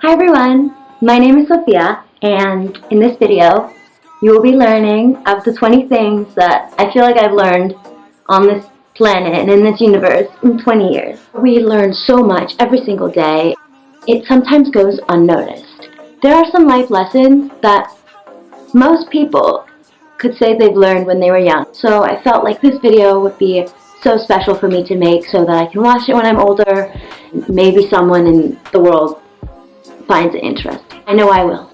Hi everyone, my name is Sophia, and in this video you will be learning of the 20 things that I feel like I've learned on this planet and in this universe in 20 years. We learn so much every single day. It sometimes goes unnoticed. There are some life lessons that most people could say they've learned when they were young. So I felt like this video would be so special for me to make so that I can watch it when I'm older. Maybe someone in the world finds it interesting. I know I will.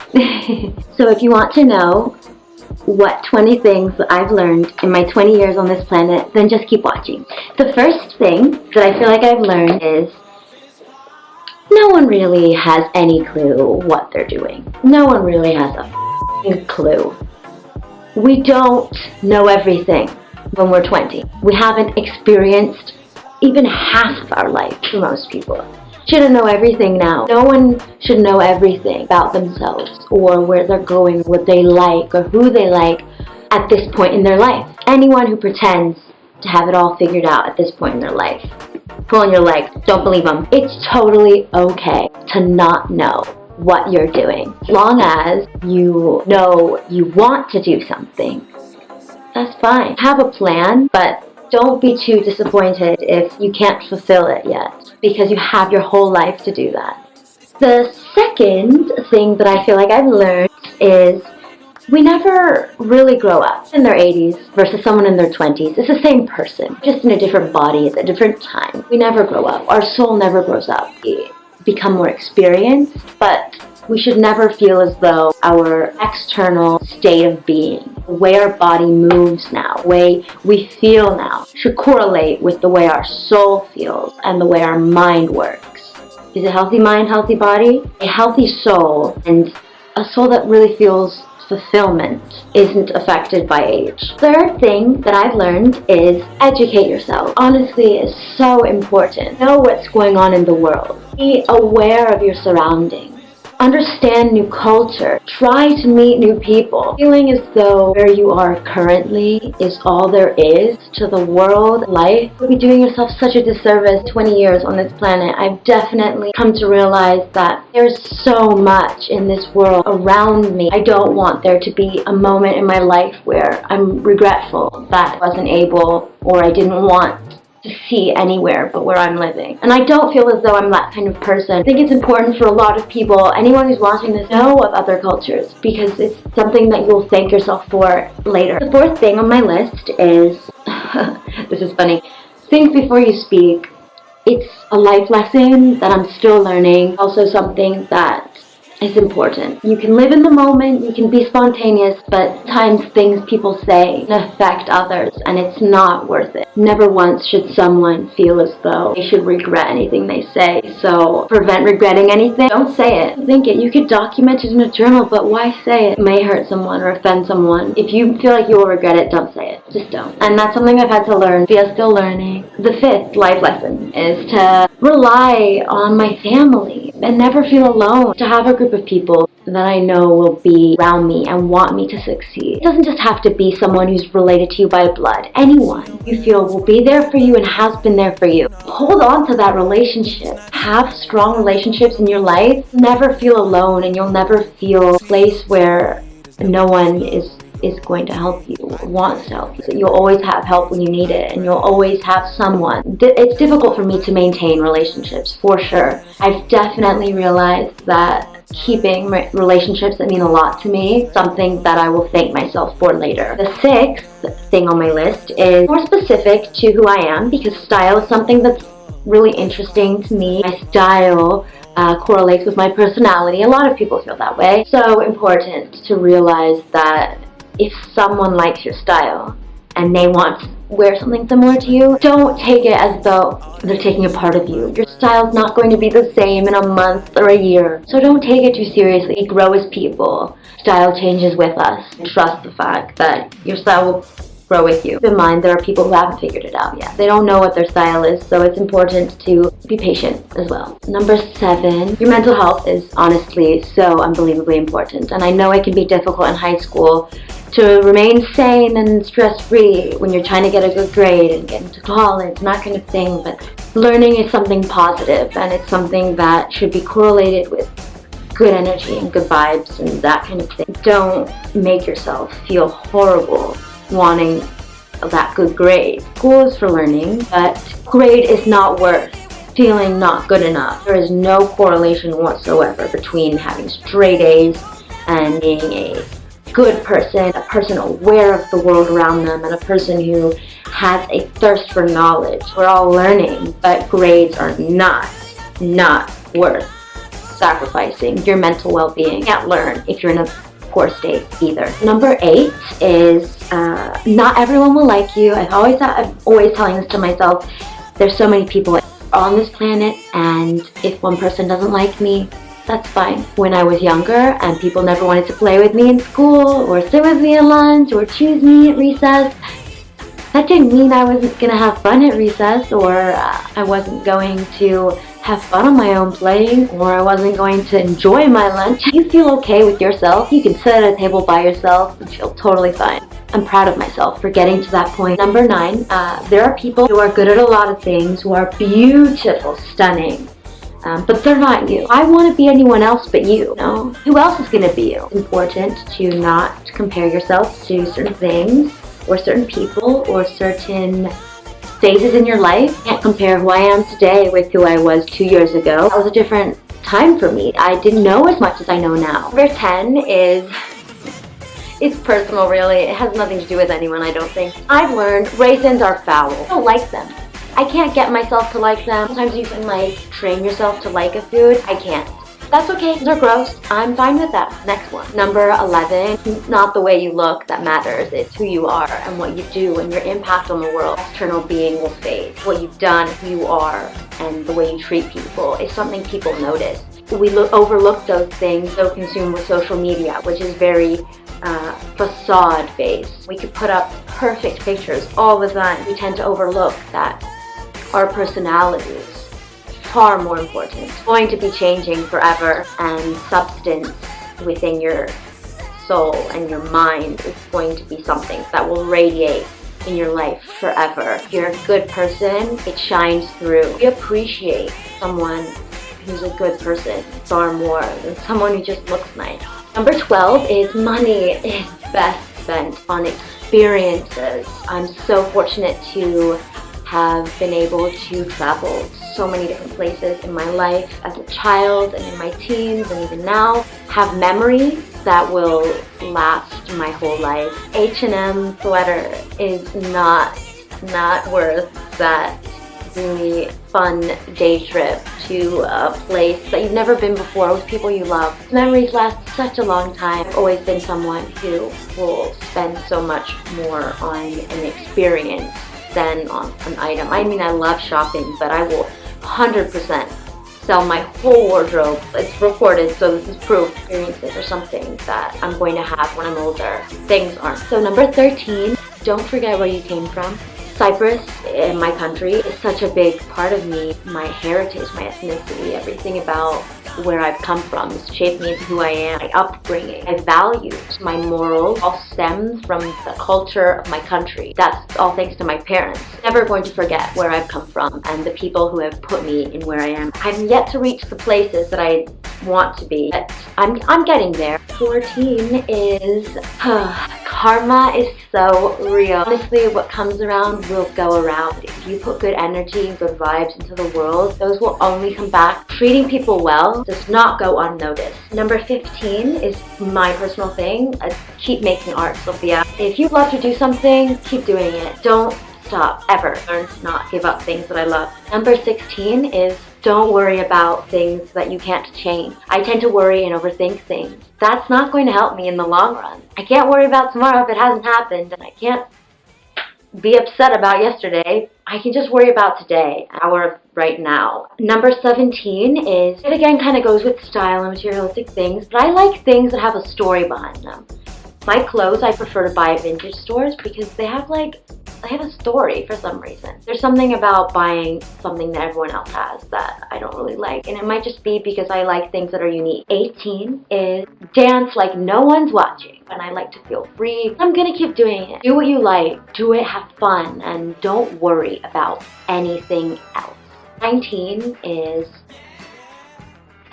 So if you want to know what 20 things that I've learned in my 20 years on this planet, then just keep watching. The first thing that I feel like I've learned is no one really has any clue what they're doing. No one really has a clue. We don't know everything when we're 20. We haven't experienced even half of our life for most people. Shouldn't know everything now. No one should know everything about themselves or where they're going, what they like or who they like at this point in their life. Anyone who pretends to have it all figured out at this point in their life, pulling your leg, don't believe them. It's totally okay to not know what you're doing. As long as you know you want to do something, that's fine. Have a plan, but don't be too disappointed if you can't fulfill it yet, because you have your whole life to do that. The second thing that I feel like I've learned is we never really grow up. In their 80s versus someone in their 20s, it's the same person, just in a different body at a different time. We never grow up. Our soul never grows up. We become more experienced, but we should never feel as though our external state of being, the way our body moves now, the way we feel now, should correlate with the way our soul feels and the way our mind works. Is a healthy mind, healthy body? A healthy soul, and a soul that really feels fulfillment, isn't affected by age. Third thing that I've learned is educate yourself. Honestly, it's so important. Know what's going on in the world. Be aware of your surroundings. Understand new culture. Try to meet new people. Feeling as though where you are currently is all there is to the world, life, you'll be doing yourself such a disservice. 20 years on this planet, I've definitely come to realize that there's so much in this world around me. I don't want there to be a moment in my life where I'm regretful that I wasn't able or I didn't want to see anywhere but where I'm living. And I don't feel as though I'm that kind of person. I think it's important for a lot of people, anyone who's watching this, know of other cultures, because it's something that you'll thank yourself for later. The fourth thing on my list is, this is funny, think before you speak. It's a life lesson that I'm still learning, also something that is important. You can live in the moment, you can be spontaneous, but at times things people say can affect others, and it's not worth it. Never once should someone feel as though they should regret anything they say. So prevent regretting anything. Don't say it. Think it. You could document it in a journal, but why say it? It may hurt someone or offend someone. If you feel like you will regret it, don't say it. Just don't. And that's something I've had to learn. I'm still learning. The fifth life lesson is to rely on my family and never feel alone. To have a group of people that I know will be around me and want me to succeed. It doesn't just have to be someone who's related to you by blood. Anyone you feel will be there for you and has been there for you. Hold on to that relationship. Have strong relationships in your life. Never feel alone, and you'll never feel a place where no one is going to help you or wants to help you. So you'll always have help when you need it, and you'll always have someone. It's difficult for me to maintain relationships, for sure. I've definitely realized that keeping relationships that mean a lot to me, something that I will thank myself for later. The sixth thing on my list is more specific to who I am, because style is something that's really interesting to me. My style correlates with my personality. A lot of people feel that way. So important to realize that if someone likes your style and they want to wear something similar to you, don't take it as though they're taking a part of you. Your style's not going to be the same in a month or a year. So don't take it too seriously. We grow as people. Style changes with us. Trust the fact that your style will grow with you. Keep in mind, there are people who haven't figured it out yet. They don't know what their style is, so it's important to be patient as well. Number 7, your mental health is honestly so unbelievably important. And I know it can be difficult in high school to remain sane and stress-free when you're trying to get a good grade and get into college and that kind of thing, but learning is something positive, and it's something that should be correlated with good energy and good vibes and that kind of thing. Don't make yourself feel horrible wanting that good grade. School is for learning, but grade is not worth feeling not good enough. There is no correlation whatsoever between having straight A's and being a good person, a person aware of the world around them, and a person who has a thirst for knowledge. We're all learning, but grades are not worth sacrificing your mental well-being. You can't learn if you're in a poor state either. Number 8 is not everyone will like you. I'm always telling this to myself. There's so many people on this planet, and if one person doesn't like me, that's fine. When I was younger and people never wanted to play with me in school or sit with me at lunch or choose me at recess, that didn't mean I wasn't going to have fun at recess, or I wasn't going to have fun on my own playing, or I wasn't going to enjoy my lunch. You feel okay with yourself. You can sit at a table by yourself and feel totally fine. I'm proud of myself for getting to that point. Number 9, there are people who are good at a lot of things, who are beautiful, stunning, but they're not you. I want to be anyone else but you, know? Who else is going to be you? It's important to not compare yourself to certain things or certain people or certain phases in your life. You can't compare who I am today with who I was 2 years ago. That was a different time for me. I didn't know as much as I know now. Number 10 is, it's personal really. It has nothing to do with anyone, I don't think. I've learned raisins are foul. I don't like them. I can't get myself to like them. Sometimes you can train yourself to like a food. I can't. That's okay, they're gross. I'm fine with that. Next one. Number 11, it's not the way you look that matters. It's who you are and what you do and your impact on the world. External being will fade. What you've done, who you are, and the way you treat people is something people notice. We overlook those things, so consumed with social media, which is very facade-based. We could put up perfect pictures all the time. We tend to overlook that our personalities far more important. It's going to be changing forever, and substance within your soul and your mind is going to be something that will radiate in your life forever. If you're a good person, it shines through. We appreciate someone who's a good person far more than someone who just looks nice. Number 12 is money is best spent on experiences. I'm so fortunate to have been able to travel so many different places in my life as a child and in my teens and even now. Have memories that will last my whole life. H&M sweater is not worth that really fun day trip to a place that you've never been before with people you love. Memories last such a long time. I've always been someone who will spend so much more on an experience than on an item. I mean, I love shopping, but I will 100% sell my whole wardrobe. It's recorded, so this is proof. Experiences are something that I'm going to have when I'm older. Things aren't. So number 13, don't forget where you came from. Cyprus, in my country, is such a big part of me. My heritage, my ethnicity, everything about where I've come from has shaped me into who I am. My upbringing, my values, my morals all stems from the culture of my country. That's all thanks to my parents. Never going to forget where I've come from and the people who have put me in where I am. I'm yet to reach the places that I want to be, but I'm getting there. 14 is karma is so real. Honestly, what comes around will go around. If you put good energy and good vibes into the world, those will only come back. Treating people well does not go unnoticed. Number 15 is my personal thing. Keep making art, Sophia. If you love to do something, keep doing it. Don't stop, ever. Learn to not give up things that I love. Number 16 is don't worry about things that you can't change. I tend to worry and overthink things. That's not going to help me in the long run. I can't worry about tomorrow if it hasn't happened, and I can't be upset about yesterday. I can just worry about today, hour right now. Number 17 is, it again kind of goes with style and materialistic things, but I like things that have a story behind them. My clothes, I prefer to buy at vintage stores because they have a story for some reason. There's something about buying something that everyone else has that I don't really like, and it might just be because I like things that are unique. 18 is dance like no one's watching, and I like to feel free. I'm gonna keep doing it. Do what you like, do it, have fun, and don't worry about anything else. 19 is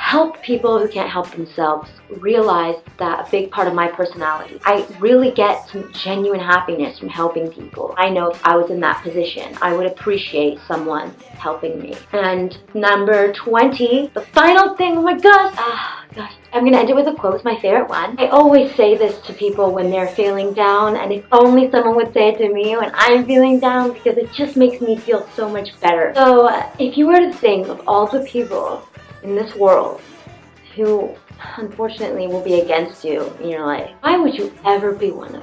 help people who can't help themselves realize that a big part of my personality. I really get some genuine happiness from helping people. I know if I was in that position, I would appreciate someone helping me. And number 20, the final thing, oh my gosh, I'm gonna end it with a quote. It's my favorite one. I always say this to people when they're feeling down, and if only someone would say it to me when I'm feeling down, because it just makes me feel so much better. So if you were to think of all the people in this world who unfortunately will be against you in your life, why would you ever be one of them?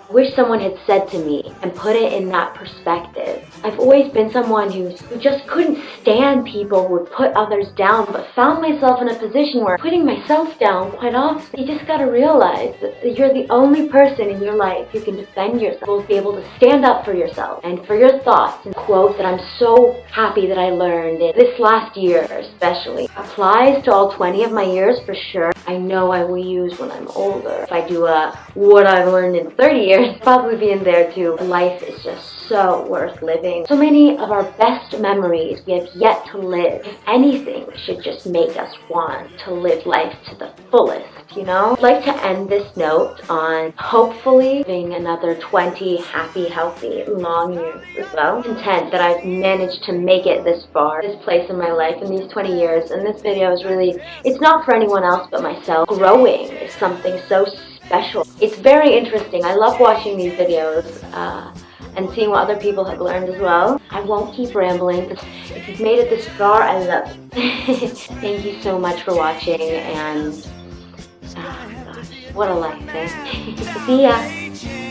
I wish someone had said to me and put it in that perspective. I've always been someone who just couldn't stand people who would put others down, but found myself in a position where putting myself down quite often. You just gotta realize that you're the only person in your life who can defend yourself, be able to stand up for yourself and for your thoughts. And quote that I'm so happy that I learned this last year especially. Applies to all 20 of my years for sure. I know I will use when I'm older. If I do what I've learned in 30 years, probably be in there too. Life is just so worth living. So many of our best memories we have yet to live. If anything, should just make us want to live life to the fullest, you know? I'd like to end this note on hopefully living another 20 happy, healthy, long years as well. Content that I've managed to make it this far, this place in my life in these 20 years. And this video is really, it's not for anyone else but myself. Growing is something so special. It's very interesting. I love watching these videos and seeing what other people have learned as well. I won't keep rambling, but if you've made it this far, I love it. Thank you so much for watching, and gosh, what a life, eh? See ya!